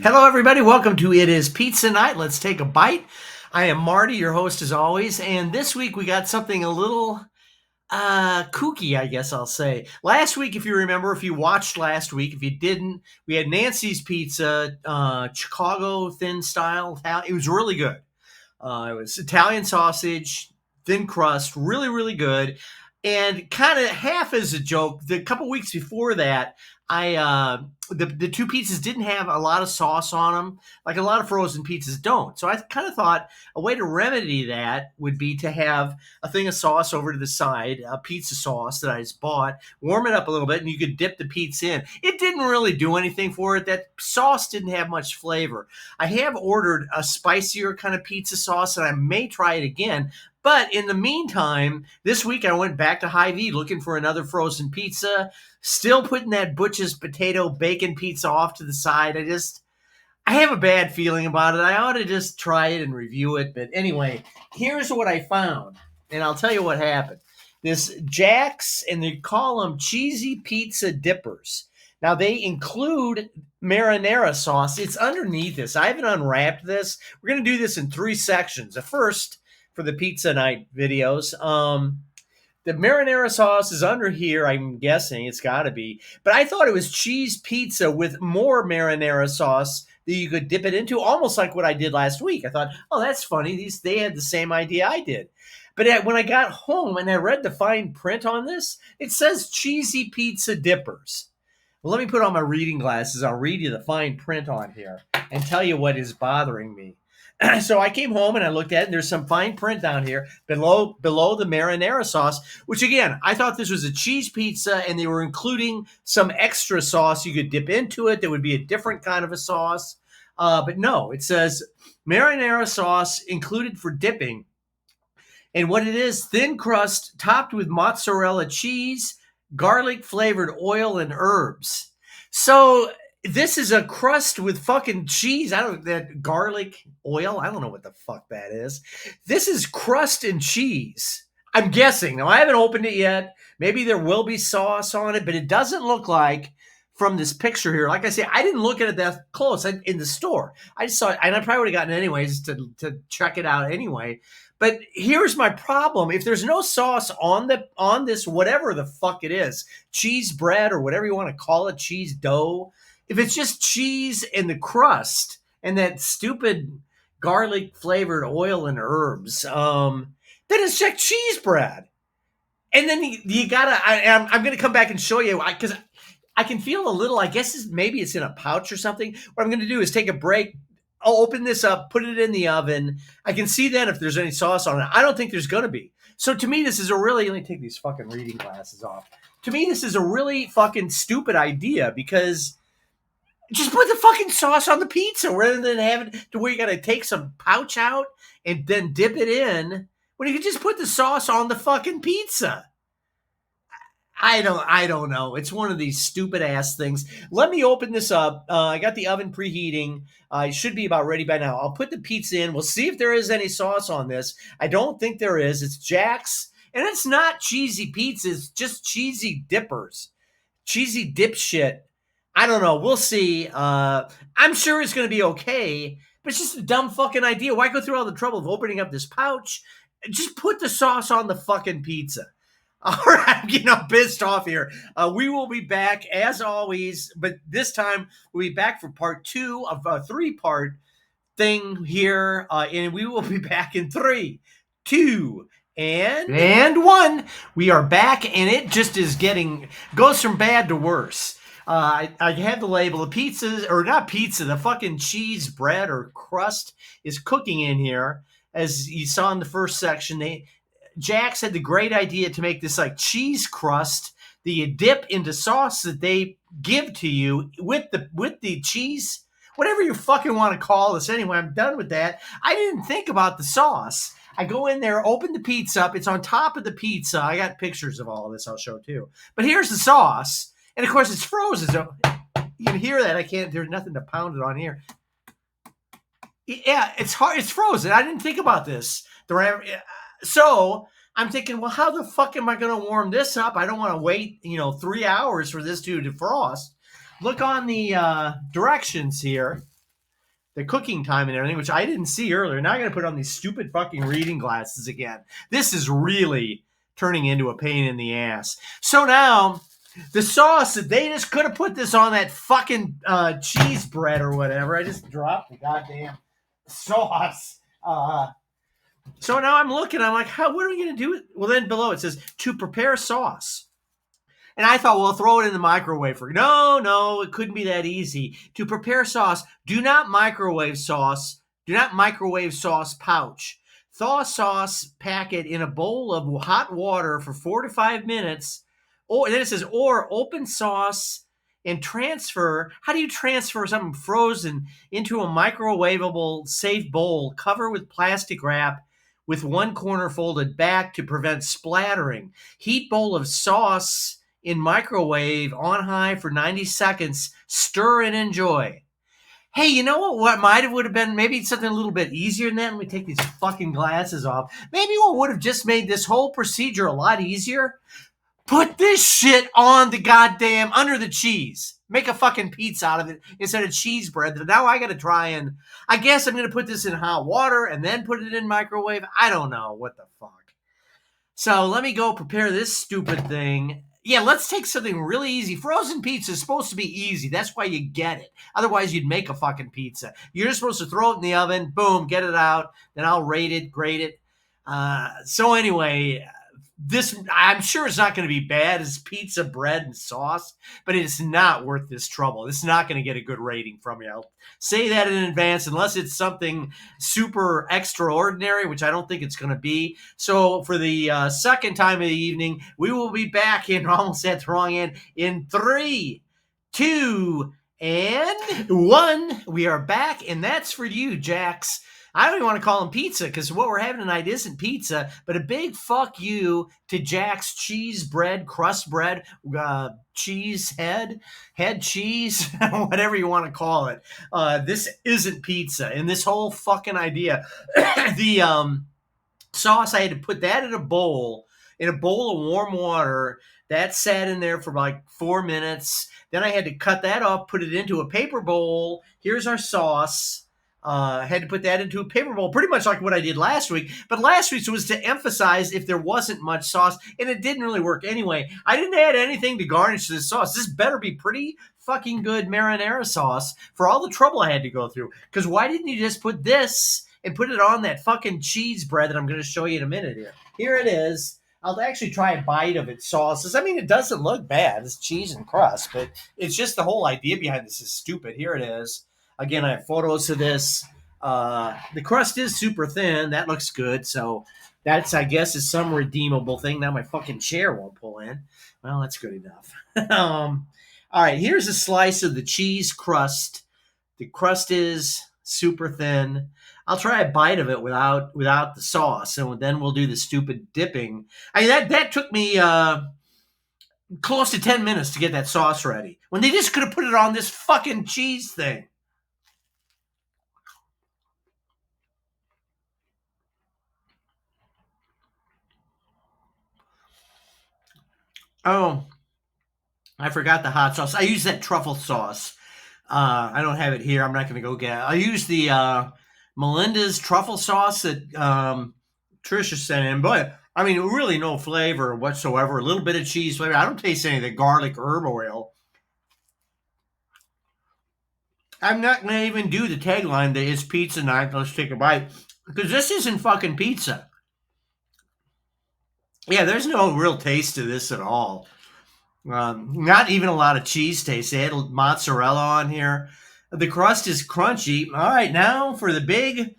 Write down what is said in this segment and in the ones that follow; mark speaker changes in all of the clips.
Speaker 1: Hello, everybody. Welcome to It Is Pizza Night. Let's take a bite. I am Marty, your host as always, and this week we got something a little kooky, I guess I'll say. Last week, if you remember, if you watched last week, if you didn't, we had Nancy's Pizza, Chicago thin style. It was really good. It was Italian sausage, thin crust, really, really good. And kind of half as a joke, the couple weeks before that, the two pizzas didn't have a lot of sauce on them, like a lot of frozen pizzas don't. So I kind of thought a way to remedy that would be to have a thing of sauce over to the side, a pizza sauce that I just bought, warm it up a little bit, and you could dip the pizza in. It didn't really do anything for it. That sauce didn't have much flavor. I have ordered a spicier kind of pizza sauce, and I may try it again. But in the meantime, this week I went back to Hy-Vee looking for another frozen pizza, still putting that Butch's potato bacon pizza off to the side. I have a bad feeling about it. I ought to just try it and review it. But anyway, here's what I found, and I'll tell you what happened. This Jack's, and they call them cheesy pizza dippers. Now, they include marinara sauce. It's underneath this. I haven't unwrapped this. We're going to do this in 3 sections. The first, for the pizza night videos, the marinara sauce is under here. I'm guessing it's got to be. But I thought it was cheese pizza with more marinara sauce that you could dip it into, almost like what I did last week. I thought, oh, that's funny. They had the same idea I did. But when I got home and I read the fine print on this, it says cheesy pizza dippers. Well, let me put on my reading glasses. I'll read you the fine print on here and tell you what is bothering me. So I came home and I looked at it, and there's some fine print down here below the marinara sauce, which, again, I thought this was a cheese pizza, and they were including some extra sauce you could dip into it that would be a different kind of a sauce. But no, it says marinara sauce included for dipping. And what it is, thin crust topped with mozzarella cheese, garlic-flavored oil, and herbs. So this is a crust with fucking cheese. That garlic oil. I don't know what the fuck that is. This is crust and cheese. I'm guessing. Now, I haven't opened it yet. Maybe there will be sauce on it, but it doesn't look like from this picture here. Like I say, I didn't look at it that close in the store. I just saw it, and I probably would have gotten it anyways to check it out anyway. But here's my problem. If there's no sauce on this, whatever the fuck it is, cheese bread or whatever you want to call it, cheese dough, if it's just cheese and the crust and that stupid garlic flavored oil and herbs, then it's just cheese bread. And then you gotta, I'm going to come back and show you, because I can feel a little, I guess maybe it's in a pouch or something. What I'm going to do is take a break. I'll open this up, put it in the oven. I can see then if there's any sauce on it. I don't think there's going to be. So to me, this is let me take these fucking reading glasses off. To me, this is a really fucking stupid idea, because just put the fucking sauce on the pizza rather than have it to where you got to take some pouch out and then dip it in, when you can just put the sauce on the fucking pizza. I don't know. It's one of these stupid ass things. Let me open this up. I got the oven preheating. It should be about ready by now. I'll put the pizza in. We'll see if there is any sauce on this. I don't think there is. It's Jack's, and it's not cheesy pizza. It's just cheesy dippers, cheesy dip shit. I don't know. We'll see. I'm sure it's going to be okay, but it's just a dumb fucking idea. Why go through all the trouble of opening up this pouch? Just put the sauce on the fucking pizza. All right, I'm getting all pissed off here. We will be back as always, but this time we'll be back for part 2 of a 3-part thing here, and we will be back in 3, 2, and 1. We are back, and it just goes from bad to worse. I had the label. The pizzas, or not pizza, the fucking cheese bread or crust is cooking in here. As you saw in the first section, Jack's had the great idea to make this like cheese crust that you dip into sauce that they give to you with the cheese, whatever you fucking want to call this. Anyway, I'm done with that. I didn't think about the sauce. I go in there, open the pizza up. It's on top of the pizza. I got pictures of all of this I'll show too. But here's the sauce. And of course it's frozen. So you can hear that. There's nothing to pound it on here. Yeah, it's hard. It's frozen. I didn't think about this. So I'm thinking, well, how the fuck am I going to warm this up? I don't want to wait, 3 hours for this to defrost. Look on the directions here, the cooking time and everything, which I didn't see earlier. Now I got to put on these stupid fucking reading glasses again. This is really turning into a pain in the ass. So now the sauce, they just could have put this on that fucking cheese bread or whatever. I just dropped the goddamn sauce. So now I'm looking, I'm like, what are we going to do? Well, then below it says to prepare sauce. And I thought, well, throw it in the microwave for. No, it couldn't be that easy. To prepare sauce, do not microwave sauce. Do not microwave sauce pouch. Thaw sauce packet in a bowl of hot water for 4 to 5 minutes. Or then it says, or open sauce and transfer. How do you transfer something frozen into a microwavable safe bowl? Cover with plastic wrap with one corner folded back to prevent splattering. Heat bowl of sauce in microwave on high for 90 seconds. Stir and enjoy. Hey, you know what might have would have been maybe something a little bit easier than that? Let me take these fucking glasses off. Maybe what would have just made this whole procedure a lot easier? Put this shit on the goddamn under the cheese. Make a fucking pizza out of it instead of cheese bread. Now I got to try and I guess I'm going to put this in hot water and then put it in microwave. I don't know what the fuck. So let me go prepare this stupid thing. Yeah, let's take something really easy. Frozen pizza is supposed to be easy. That's why you get it. Otherwise, you'd make a fucking pizza. You're just supposed to throw it in the oven, boom, get it out. Then I'll rate it, grade it. So anyway, this I'm sure it's not going to be bad as pizza, bread, and sauce, but it's not worth this trouble. It's not going to get a good rating from you. I'll say that in advance, unless it's something super extraordinary, which I don't think it's going to be. So for the second time of the evening, we will be back in almost at the wrong end in 3, 2, and 1. We are back, and that's for you, Jax. I don't even want to call him pizza because what we're having tonight isn't pizza, but a big fuck you to Jack's cheese bread, crust bread, cheese head cheese, whatever you want to call it. This isn't pizza, and this whole fucking idea, the sauce, I had to put that in a bowl of warm water. That sat in there for like 4 minutes. Then I had to cut that off, put it into a paper bowl. Here's our sauce. Had to put that into a paper bowl, pretty much like what I did last week. But last week's was to emphasize if there wasn't much sauce, and it didn't really work anyway. I didn't add anything to garnish this sauce. This better be pretty fucking good marinara sauce for all the trouble I had to go through. Because why didn't you just put this and put it on that fucking cheese bread that I'm going to show you in a minute here? Here it is. I'll actually try a bite of its sauces. I mean, it doesn't look bad. It's cheese and crust, but it's just the whole idea behind this is stupid. Here it is. Again, I have photos of this. The crust is super thin. That looks good. So that's, I guess, is some redeemable thing. Now my fucking chair won't pull in. Well, that's good enough. All right, here's a slice of the cheese crust. The crust is super thin. I'll try a bite of it without the sauce, and then we'll do the stupid dipping. I mean, that took me close to 10 minutes to get that sauce ready. When they just could have put it on this fucking cheese thing. Oh, I forgot the hot sauce. I use that truffle sauce. I don't have it here. I'm not going to go get it. I use the Melinda's truffle sauce that Trisha sent in, but I mean, really no flavor whatsoever. A little bit of cheese flavor. I don't taste any of the garlic herb oil. I'm not going to even do the tagline that is pizza night. Let's take a bite. Because this isn't fucking pizza. Yeah, there's no real taste to this at all. Not even a lot of cheese taste. They had mozzarella on here. The crust is crunchy. All right, now for the big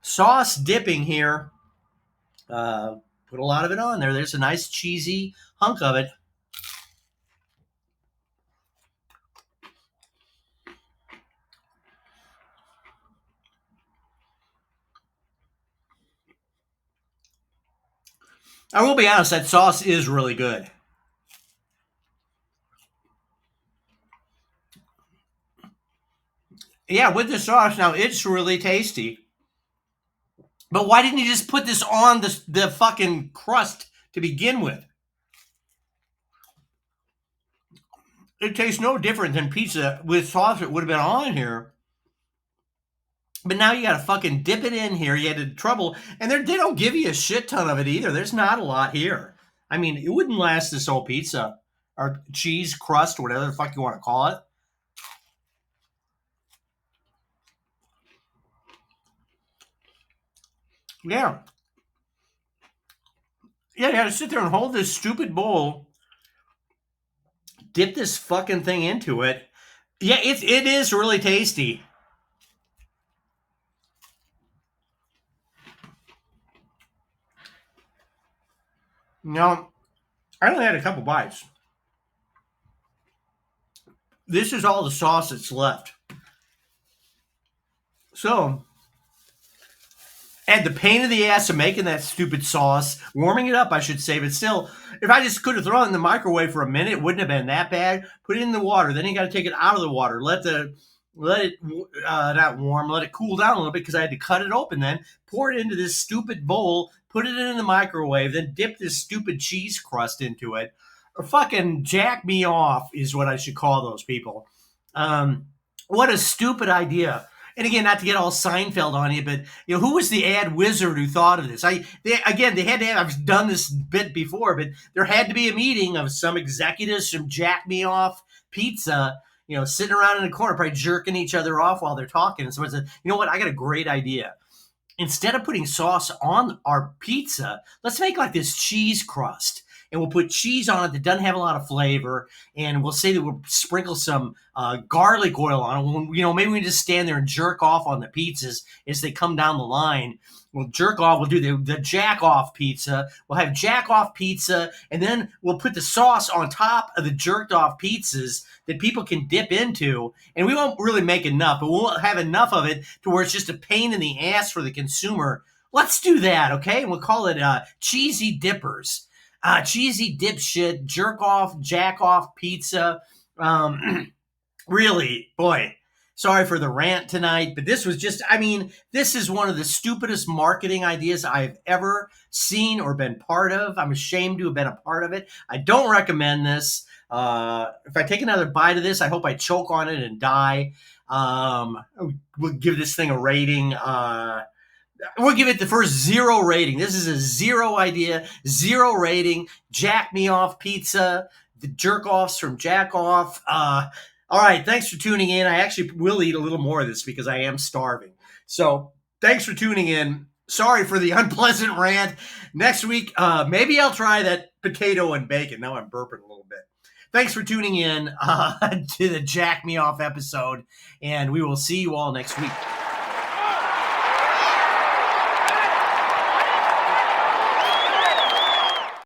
Speaker 1: sauce dipping here. Put a lot of it on there. There's a nice cheesy hunk of it. I will be honest, that sauce is really good. Yeah, with the sauce, now it's really tasty. But why didn't you just put this on the fucking crust to begin with? It tastes no different than pizza with sauce that would have been on here. But now you got to fucking dip it in here. You had trouble, and they don't give you a shit ton of it either. There's not a lot here. I mean, it wouldn't last this whole pizza or cheese crust, whatever the fuck you want to call it. Yeah. Yeah, you got to sit there and hold this stupid bowl, dip this fucking thing into it. Yeah, it is really tasty. No, I only had a couple bites. This is all the sauce that's left. So, and the pain in the ass of making that stupid sauce, warming it up, I should say, but still, if I just could have thrown it in the microwave for a minute, it wouldn't have been that bad. Put it in the water, then you got to take it out of the water, let it not warm, let it cool down a little bit because I had to cut it open. Then pour it into this stupid bowl, put it in the microwave, then dip this stupid cheese crust into it. Or fucking jack me off is what I should call those people. What a stupid idea. And again, not to get all Seinfeld on you, but who was the ad wizard who thought of this? They had to have. I've done this bit before, but there had to be a meeting of some executives from Jack Me Off Pizza, sitting around in a corner, probably jerking each other off while they're talking. And someone said, "You know what? I got a great idea. Instead of putting sauce on our pizza, let's make like this cheese crust." And we'll put cheese on it that doesn't have a lot of flavor, and we'll say that we'll sprinkle some garlic oil on it. Maybe we just stand there and jerk off on the pizzas as they come down the line. We'll jerk off. We'll do the jack off pizza. We'll have jack off pizza, and then we'll put the sauce on top of the jerked off pizzas that people can dip into. And we won't really make enough, but we'll have enough of it to where it's just a pain in the ass for the consumer. Let's do that, okay? And we'll call it cheesy dippers. Cheesy dipshit, jerk off, jack off pizza. Really, boy, sorry for the rant tonight, but this was just, this is one of the stupidest marketing ideas I've ever seen or been part of. I'm ashamed to have been a part of it. I don't recommend this. If I take another bite of this, I hope I choke on it and die. We'll give this thing a rating. We'll give it the first 0 rating. This is a 0 idea, 0 rating. Jack Me Off Pizza, the jerk offs from Jack Off. All right, thanks for tuning in. I actually will eat a little more of this because I am starving. So thanks for tuning in. Sorry for the unpleasant rant. Next week, maybe I'll try that potato and bacon. Now I'm burping a little bit. Thanks for tuning in to the Jack Me Off episode, and we will see you all next week.